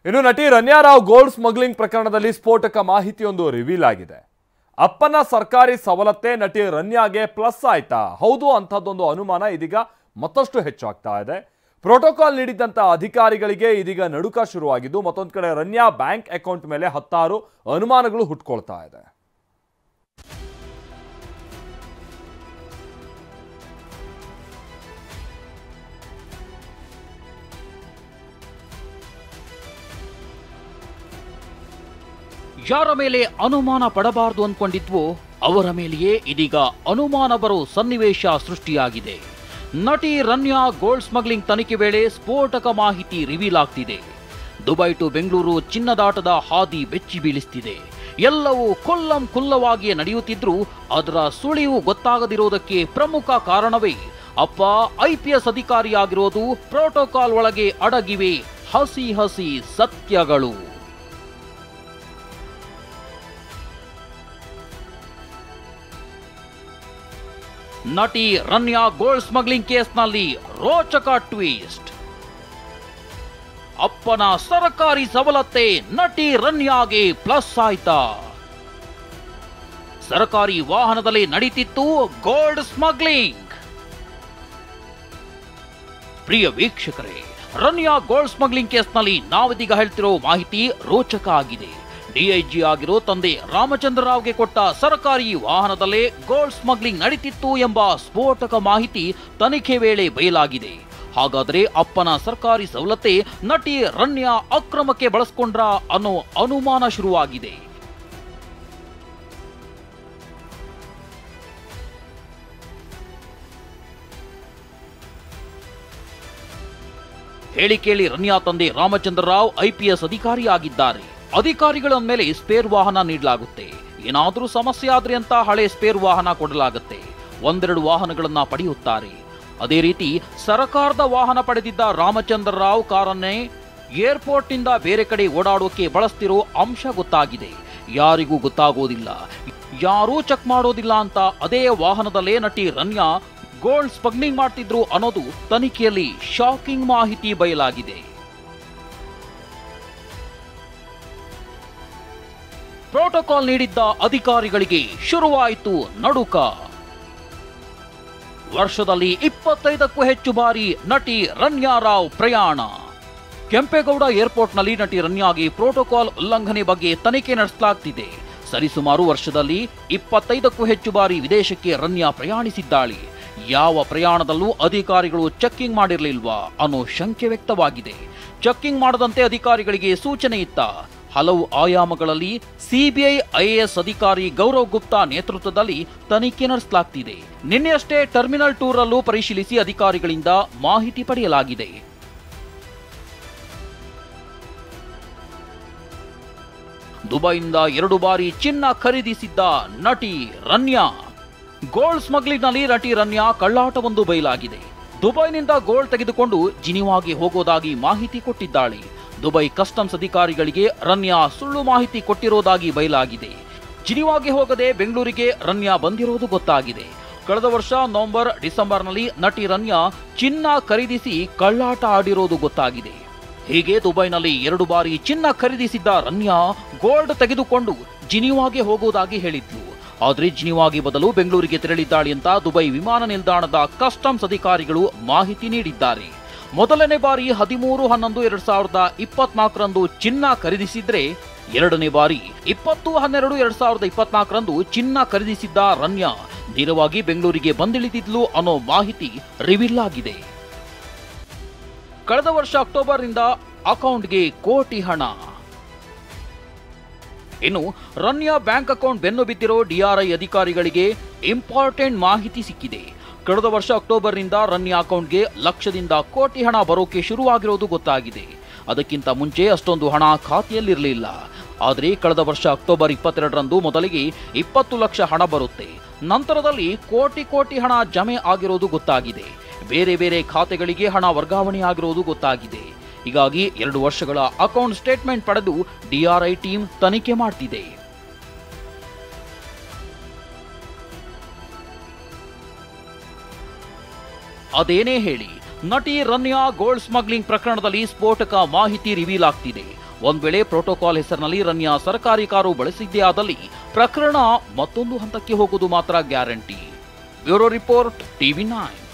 ಇನ್ನು ನಟಿ Ranya Rao gold smuggling ಪ್ರಕರಣದಲ್ಲಿ ಸ್ಫೋಟಕ ಮಾಹಿತಿಯೊಂದು ರಿವೀಲ್ ಆಗಿದೆ. ಅಪ್ಪನ ಸರ್ಕಾರಿ ಸವಲತ್ತೆ ನಟಿ ರನ್ಯಾಗೆ ಪ್ಲಸ್ ಆಯ್ತಾ? ಹೌದು, ಅಂಥದ್ದೊಂದು ಅನುಮಾನ ಇದೀಗ ಮತ್ತಷ್ಟು ಹೆಚ್ಚಾಗ್ತಾ ಇದೆ. ಪ್ರೋಟೋಕಾಲ್ ನೀಡಿದಂಥ ಅಧಿಕಾರಿಗಳಿಗೆ ಇದೀಗ ನಡುಕ ಶುರುವಾಗಿದ್ದು, ಮತ್ತೊಂದು ಕಡೆ ರನ್ಯಾ ಬ್ಯಾಂಕ್ ಅಕೌಂಟ್ ಮೇಲೆ 10 ಅನುಮಾನಗಳು ಹುಟ್ಕೊಳ್ತಾ ಇದೆ. ಯಾರ ಮೇಲೆ ಅನುಮಾನ ಪಡಬಾರದು ಅಂದ್ಕೊಂಡಿದ್ವೋ ಅವರ ಮೇಲೆಯೇ ಇದೀಗ ಅನುಮಾನ ಬರೋ ಸನ್ನಿವೇಶ ಸೃಷ್ಟಿಯಾಗಿದೆ. ನಟಿ ರನ್ಯಾ ಗೋಲ್ಡ್ ಸ್ಮಗ್ಲಿಂಗ್ ತನಿಖೆ ವೇಳೆ ಸ್ಫೋಟಕ ಮಾಹಿತಿ ರಿವೀಲ್ ಆಗ್ತಿದೆ. ದುಬೈ ಟು ಬೆಂಗಳೂರು ಚಿನ್ನದಾಟದ ಹಾದಿ ಬೆಚ್ಚಿ ಬೀಳಿಸ್ತಿದೆ. ಎಲ್ಲವೂ ಕೊಲ್ಲಂಕುಲ್ಲವಾಗಿ ನಡೆಯುತ್ತಿದ್ರೂ ಅದರ ಸುಳಿವು ಗೊತ್ತಾಗದಿರೋದಕ್ಕೆ ಪ್ರಮುಖ ಕಾರಣವೇ ಅಪ್ಪ IPS ಅಧಿಕಾರಿಯಾಗಿರೋದು. ಪ್ರೋಟೋಕಾಲ್ ಒಳಗೆ ಅಡಗಿವೆ ಹಸಿ ಹಸಿ ಸತ್ಯಗಳು. ನಟಿ ರನ್ಯಾ ಗೋಲ್ಡ್ ಸ್ಮಗ್ಲಿಂಗ್ ಕೇಸ್ನಲ್ಲಿ ರೋಚಕ ಟ್ವಿಸ್ಟ್. ಅಪ್ಪನ ಸರ್ಕಾರಿ ಸವಲತ್ತೆ ನಟಿ ರನ್ಯಾಗೆ ಪ್ಲಸ್ ಆಯ್ತಾ? ಸರ್ಕಾರಿ ವಾಹನದಲ್ಲಿ ನಡೀತಿತ್ತು ಗೋಲ್ಡ್ ಸ್ಮಗ್ಲಿಂಗ್. ಪ್ರಿಯ ವೀಕ್ಷಕರೇ, ರನ್ಯಾ ಗೋಲ್ಡ್ ಸ್ಮಗ್ಲಿಂಗ್ ಕೇಸ್ನಲ್ಲಿ ನಾವಿದೀಗ ಹೇಳ್ತಿರೋ ಮಾಹಿತಿ ರೋಚಕ ಆಗಿದೆ. DIG ಆಗಿರೋ ತಂದೆ ರಾಮಚಂದ್ರ ರಾವ್ಗೆ ಕೊಟ್ಟ ಸರ್ಕಾರಿ ವಾಹನದಲ್ಲೇ ಗೋಲ್ಡ್ ಸ್ಮಗ್ಲಿಂಗ್ ನಡೀತಿತ್ತು ಎಂಬ ಸ್ಫೋಟಕ ಮಾಹಿತಿ ತನಿಖೆ ವೇಳೆ ಬಯಲಾಗಿದೆ. ಹಾಗಾದರೆ ಅಪ್ಪನ ಸರ್ಕಾರಿ ಸವಲತ್ತೆ ನಟಿ ರನ್ಯಾ ಅಕ್ರಮಕ್ಕೆ ಬಳಸ್ಕೊಂಡ್ರ ಅನ್ನೋ ಅನುಮಾನ ಶುರುವಾಗಿದೆ. ಹೇಳಿ ಕೇಳಿ ರನ್ಯಾ ತಂದೆ ರಾಮಚಂದ್ರ ರಾವ್ IPS ಅಧಿಕಾರಿಯಾಗಿದ್ದಾರೆ. ಅಧಿಕಾರಿಗಳ ಮೇಲೆ ಸ್ಪೇರ್ ವಾಹನ ನೀಡಲಾಗುತ್ತೆ. ಏನಾದರೂ ಸಮಸ್ಯೆ ಆದ್ರೆ ಅಂತ ಹಳೆ ಸ್ಪೇರ್ ವಾಹನ ಕೊಡಲಾಗುತ್ತೆ. 1-2 ವಾಹನಗಳನ್ನ ಪಡೆಯುತ್ತಾರೆ. ಅದೇ ರೀತಿ ಸರ್ಕಾರದ ವಾಹನ ಪಡೆದಿದ್ದ ರಾಮಚಂದ್ರ ರಾವ್ ಕಾರನ್ನೇ ಏರ್ಪೋರ್ಟ್ ನಿಂದ ಬೇರೆ ಕಡೆ ಓಡಾಡೋಕೆ ಬಳಸ್ತಿರೋ ಅಂಶ ಗೊತ್ತಾಗಿದೆ. ಯಾರಿಗೂ ಗೊತ್ತಾಗೋದಿಲ್ಲ, ಯಾರೂ ಚೆಕ್ ಮಾಡೋದಿಲ್ಲ ಅಂತ ಅದೇ ವಾಹನದಲ್ಲೇ ನಟಿ ರನ್ಯಾ ಗೋಲ್ಡ್ ಸ್ಮಗ್ಲಿಂಗ್ ಮಾಡ್ತಿದ್ರು ಅನ್ನೋದು ತನಿಖೆಯಲ್ಲಿ ಶಾಕಿಂಗ್ ಮಾಹಿತಿ ಬಯಲಾಗಿದೆ. ಪ್ರೋಟೋಕಾಲ್ ನೀಡಿದ್ದ ಅಧಿಕಾರಿಗಳಿಗೆ ಶುರುವಾಯಿತು ನಡುಕ. ವರ್ಷದಲ್ಲಿ 25ಕ್ಕೂ ಹೆಚ್ಚು ಬಾರಿ ನಟಿ ರನ್ಯಾ ರಾವ್ ಪ್ರಯಾಣ. ಕೆಂಪೇಗೌಡ ಏರ್ಪೋರ್ಟ್ನಲ್ಲಿ ನಟಿ ರನ್ಯಾಗೆ ಪ್ರೋಟೋಕಾಲ್ ಉಲ್ಲಂಘನೆ ಬಗ್ಗೆ ತನಿಖೆ ನಡೆಸಲಾಗ್ತಿದೆ. ಸರಿಸುಮಾರು ವರ್ಷದಲ್ಲಿ 25ಕ್ಕೂ ಹೆಚ್ಚು ಬಾರಿ ವಿದೇಶಕ್ಕೆ ರನ್ಯಾ ಪ್ರಯಾಣಿಸಿದ್ದಾಳೆ. ಯಾವ ಪ್ರಯಾಣದಲ್ಲೂ ಅಧಿಕಾರಿಗಳು ಚೆಕ್ಕಿಂಗ್ ಮಾಡಿರಲಿಲ್ವಾ ಅನ್ನೋ ಶಂಕೆ ವ್ಯಕ್ತವಾಗಿದೆ. ಚೆಕ್ಕಿಂಗ್ ಮಾಡದಂತೆ ಅಧಿಕಾರಿಗಳಿಗೆ ಸೂಚನೆ ಇತ್ತ. ಹಲವು ಆಯಾಮಗಳಲ್ಲಿ CBI IAS ಅಧಿಕಾರಿ ಗೌರವ್ ಗುಪ್ತಾ ನೇತೃತ್ವದಲ್ಲಿ ತನಿಖೆ ನಡೆಸಲಾಗ್ತಿದೆ. ನಿನ್ನೆಯಷ್ಟೇ ಟರ್ಮಿನಲ್ 2 ರಲ್ಲೂ ಪರಿಶೀಲಿಸಿ ಅಧಿಕಾರಿಗಳಿಂದ ಮಾಹಿತಿ ಪಡೆಯಲಾಗಿದೆ. ದುಬೈಯಿಂದ 2 ಬಾರಿ ಚಿನ್ನ ಖರೀದಿಸಿದ್ದ ನಟಿ ರನ್ಯಾ. ಗೋಲ್ಡ್ ಸ್ಮಗ್ಲಿಂಗ್ನಲ್ಲಿ ನಟಿ ರನ್ಯಾ ಕಳ್ಳಾಟವೊಂದು ಬಯಲಾಗಿದೆ. ದುಬೈನಿಂದ ಗೋಲ್ಡ್ ತೆಗೆದುಕೊಂಡು ಜಿನಿವಾಗೆ ಹೋಗೋದಾಗಿ ಮಾಹಿತಿ ಕೊಟ್ಟಿದ್ದಾಳೆ. ದುಬೈ ಕಸ್ಟಮ್ಸ್ ಅಧಿಕಾರಿಗಳಿಗೆ ರನ್ಯಾ ಸುಳ್ಳು ಮಾಹಿತಿ ಕೊಟ್ಟಿರೋದಾಗಿ ಬಯಲಾಗಿದೆ. ಜಿನಿವಾಗೆ ಹೋಗದೆ ಬೆಂಗಳೂರಿಗೆ ರನ್ಯಾ ಬಂದಿರೋದು ಗೊತ್ತಾಗಿದೆ. ಕಳೆದ ವರ್ಷ ನವೆಂಬರ್ ಡಿಸೆಂಬರ್ನಲ್ಲಿ ನಟಿ ರನ್ಯಾ ಚಿನ್ನ ಖರೀದಿಸಿ ಕಳ್ಳಾಟ ಆಡಿರೋದು ಗೊತ್ತಾಗಿದೆ. ಹೀಗೆ ದುಬೈನಲ್ಲಿ 2 ಬಾರಿ ಚಿನ್ನ ಖರೀದಿಸಿದ್ದ ರನ್ಯಾ ಗೋಲ್ಡ್ ತೆಗೆದುಕೊಂಡು ಜಿನಿವಾಗೆ ಹೋಗೋದಾಗಿ ಹೇಳಿದ್ಲು. ಆದರೆ ಜಿನಿವಾಗೆ ಬದಲು ಬೆಂಗಳೂರಿಗೆ ತೆರಳಿದ್ದಾಳೆ ಅಂತ ದುಬೈ ವಿಮಾನ ನಿಲ್ದಾಣದ ಕಸ್ಟಮ್ಸ್ ಅಧಿಕಾರಿಗಳು ಮಾಹಿತಿ ನೀಡಿದ್ದಾರೆ. ಮೊದಲನೇ ಬಾರಿ 13/11/2024ರಂದು ಚಿನ್ನ ಖರೀದಿಸಿದ್ರೆ, ಎರಡನೇ ಬಾರಿ 20/12/2024ರಂದು ಚಿನ್ನ ಖರೀದಿಸಿದ್ದ ರನ್ಯಾ ನೇರವಾಗಿ ಬೆಂಗಳೂರಿಗೆ ಬಂದಿಳಿದಿದ್ಲು ಅನ್ನೋ ಮಾಹಿತಿ ರಿವೀಲ್ ಆಗಿದೆ. ಕಳೆದ ವರ್ಷ ಅಕ್ಟೋಬರ್ನಿಂದ ಅಕೌಂಟ್ಗೆ ಕೋಟಿ ಹಣ. ಇನ್ನು ರನ್ಯಾ ಬ್ಯಾಂಕ್ ಅಕೌಂಟ್ ಬೆನ್ನು ಬಿದ್ದಿರೋ DRI ಅಧಿಕಾರಿಗಳಿಗೆ ಇಂಪಾರ್ಟೆಂಟ್ ಮಾಹಿತಿ ಸಿಕ್ಕಿದೆ. ಕಳೆದ ವರ್ಷ ಅಕ್ಟೋಬರ್ನಿಂದ ರನ್ಯಾ ಅಕೌಂಟ್ಗೆ ಲಕ್ಷದಿಂದ ಕೋಟಿ ಹಣ ಬರೋಕೆ ಶುರುವಾಗಿರೋದು ಗೊತ್ತಾಗಿದೆ. ಅದಕ್ಕಿಂತ ಮುಂಚೆ ಅಷ್ಟೊಂದು ಹಣ ಖಾತೆಯಲ್ಲಿರಲಿಲ್ಲ. ಆದರೆ ಕಳೆದ ವರ್ಷ ಅಕ್ಟೋಬರ್ 22ರಂದು ಮೊದಲಿಗೆ 20 ಲಕ್ಷ ಹಣ ಬರುತ್ತೆ. ನಂತರದಲ್ಲಿ ಕೋಟಿ ಹಣ ಜಮೆ ಆಗಿರೋದು ಗೊತ್ತಾಗಿದೆ. ಬೇರೆ ಬೇರೆ ಖಾತೆಗಳಿಗೆ ಹಣ ವರ್ಗಾವಣೆ ಆಗಿರೋದು ಗೊತ್ತಾಗಿದೆ. ಹೀಗಾಗಿ 2 ವರ್ಷಗಳ ಅಕೌಂಟ್ ಸ್ಟೇಟ್ಮೆಂಟ್ ಪಡೆದು DRI ಟೀಮ್ ತನಿಖೆ ಮಾಡ್ತಿದೆ. ಅದೇನೇ ಹೇಳಿ, ನಟಿ ರನ್ಯಾ ಗೋಲ್ಡ್ ಸ್ಮಗ್ಲಿಂಗ್ ಪ್ರಕರಣದಲ್ಲಿ ಸ್ಫೋಟಕ ಮಾಹಿತಿ ರಿವೀಲ್ ಆಗ್ತಿದೆ. ಒಂದ್ ವೇಳೆ ಪ್ರೋಟೋಕಾಲ್ ಹೆಸರಿನಲ್ಲಿ ರನ್ಯಾ ಸರ್ಕಾರಿ ಕಾರು ಬಳಸಿದ್ದೇ ಆದಲ್ಲಿ ಪ್ರಕರಣ ಮತ್ತೊಂದು ಹಂತಕ್ಕೆ ಹೋಗುವುದು ಮಾತ್ರ ಗ್ಯಾರಂಟಿ. Bureau report, TV9.